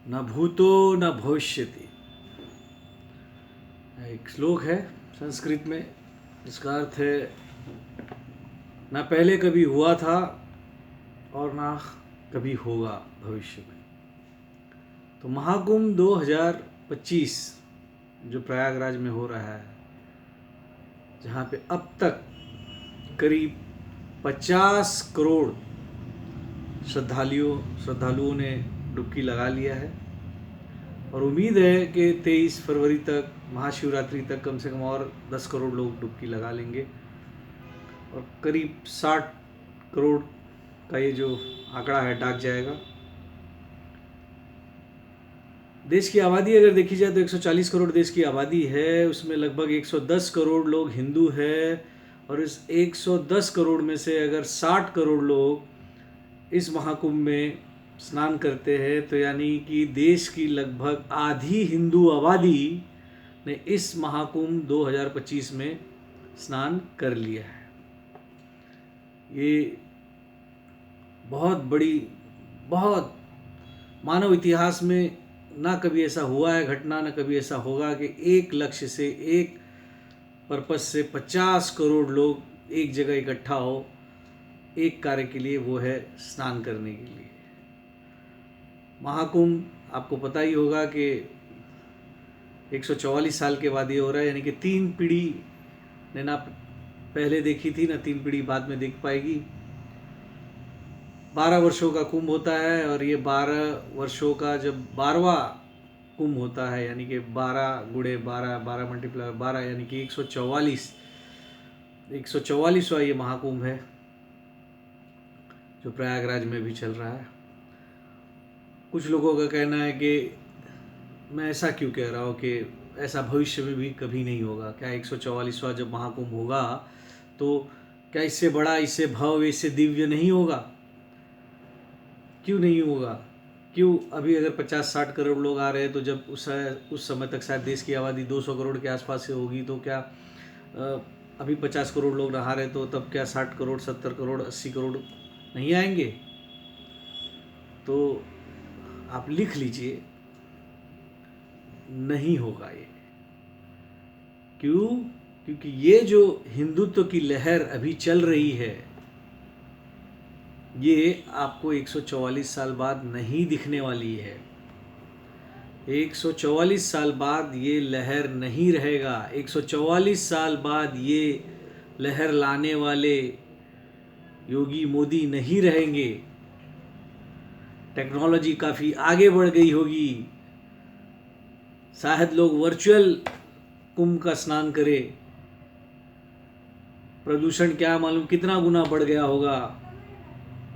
न भूतो न भविष्यति। एक श्लोक है संस्कृत में जिसका अर्थ है न पहले कभी हुआ था और ना कभी होगा भविष्य में। तो महाकुंभ 2025 जो प्रयागराज में हो रहा है, जहाँ पे अब तक करीब 50 करोड़ श्रद्धालुओं ने डुबकी लगा लिया है और उम्मीद है कि 23 फरवरी तक, महाशिवरात्रि तक कम से कम और 10 करोड़ लोग डुबकी लगा लेंगे और करीब 60 करोड़ का ये जो आंकड़ा है डाक जाएगा। देश की आबादी अगर देखी जाए तो 140 करोड़ देश की आबादी है, उसमें लगभग 110 करोड़ लोग हिंदू है और इस 110 करोड़ में से अगर 60 करोड़ लोग इस महाकुंभ में स्नान करते हैं तो यानी कि देश की लगभग आधी हिंदू आबादी ने इस महाकुंभ 2025 में स्नान कर लिया है। ये बहुत मानव इतिहास में ना कभी ऐसा हुआ है घटना, ना कभी ऐसा होगा कि एक लक्ष्य से, एक पर्पस से 50 करोड़ लोग एक जगह इकट्ठा हो एक कार्य के लिए, वो है स्नान करने के लिए। महाकुंभ आपको पता ही होगा कि 144 साल के बाद ये हो रहा है, यानी कि 3 पीढ़ी ने ना पहले देखी थी ना 3 पीढ़ी बाद में देख पाएगी। 12 वर्षों का कुंभ होता है और ये 12 वर्षों का जब 12वां कुंभ होता है, यानी कि 12 गुणे 12 मल्टीप्लाई 12 यानी कि 144वां ये महाकुंभ है जो प्रयागराज में भी चल रहा है। कुछ लोगों का कहना है कि मैं ऐसा क्यों कह रहा हूँ कि ऐसा भविष्य में भी कभी नहीं होगा। क्या 144वां जब महाकुंभ होगा तो क्या इससे बड़ा, इससे भव्य, इससे दिव्य नहीं होगा? क्यों नहीं होगा? क्यों अभी अगर 50-60 करोड़ लोग आ रहे हैं तो जब उस समय तक शायद देश की आबादी 200 करोड़ के आसपास से होगी, तो क्या अभी 50 करोड़ लोग नहा रहे तो तब क्या 60 करोड़, 70 करोड़, 80 करोड़ नहीं आएंगे? तो आप लिख लीजिए, नहीं होगा ये। क्यों? क्योंकि ये जो हिंदुत्व की लहर अभी चल रही है ये आपको 144 साल बाद नहीं दिखने वाली है। 144 साल बाद ये लहर नहीं रहेगा। 144 साल बाद ये लहर लाने वाले योगी मोदी नहीं रहेंगे। टेक्नोलॉजी काफ़ी आगे बढ़ गई होगी, शायद लोग वर्चुअल कुंभ का स्नान करें। प्रदूषण क्या मालूम कितना गुना बढ़ गया होगा।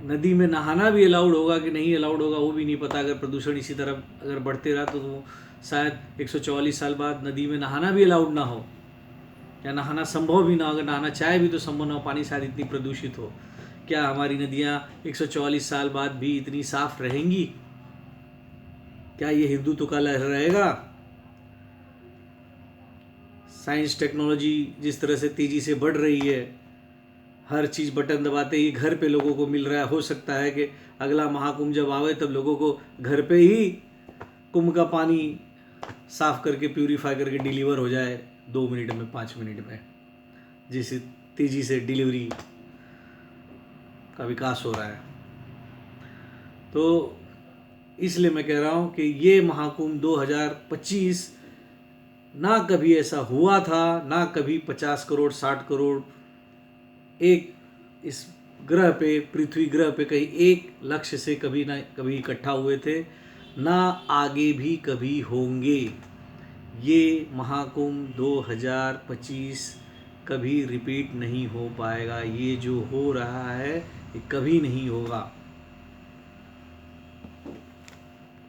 नदी में नहाना भी अलाउड होगा कि नहीं अलाउड होगा वो भी नहीं पता। अगर प्रदूषण इसी तरह अगर बढ़ते रहा तो शायद 144 साल बाद नदी में नहाना भी अलाउड ना हो, या नहाना संभव भी ना हो। अगर नहाना चाहे भी तो संभव ना हो, पानी शायद इतनी प्रदूषित हो। क्या हमारी नदियाँ 144 साल बाद भी इतनी साफ रहेंगी? क्या ये हिंदुत्व का लहर रहेगा? साइंस टेक्नोलॉजी जिस तरह से तेज़ी से बढ़ रही है, हर चीज़ बटन दबाते ही घर पे लोगों को मिल रहा है। हो सकता है कि अगला महाकुंभ जब आवे तब लोगों को घर पे ही कुंभ का पानी साफ करके प्यूरीफाई करके डिलीवर हो जाए 2 मिनट में, 5 मिनट में, जिस तेज़ी से डिलीवरी का विकास हो रहा है। तो इसलिए मैं कह रहा हूँ कि ये महाकुंभ 2025 ना कभी ऐसा हुआ था, ना कभी 50 करोड़ 60 करोड़ एक इस ग्रह पे, पृथ्वी ग्रह पे कहीं एक लक्ष्य से कभी ना कभी इकट्ठा हुए थे, ना आगे भी कभी होंगे। ये महाकुंभ 2025 कभी रिपीट नहीं हो पाएगा। ये जो हो रहा है ये कभी नहीं होगा।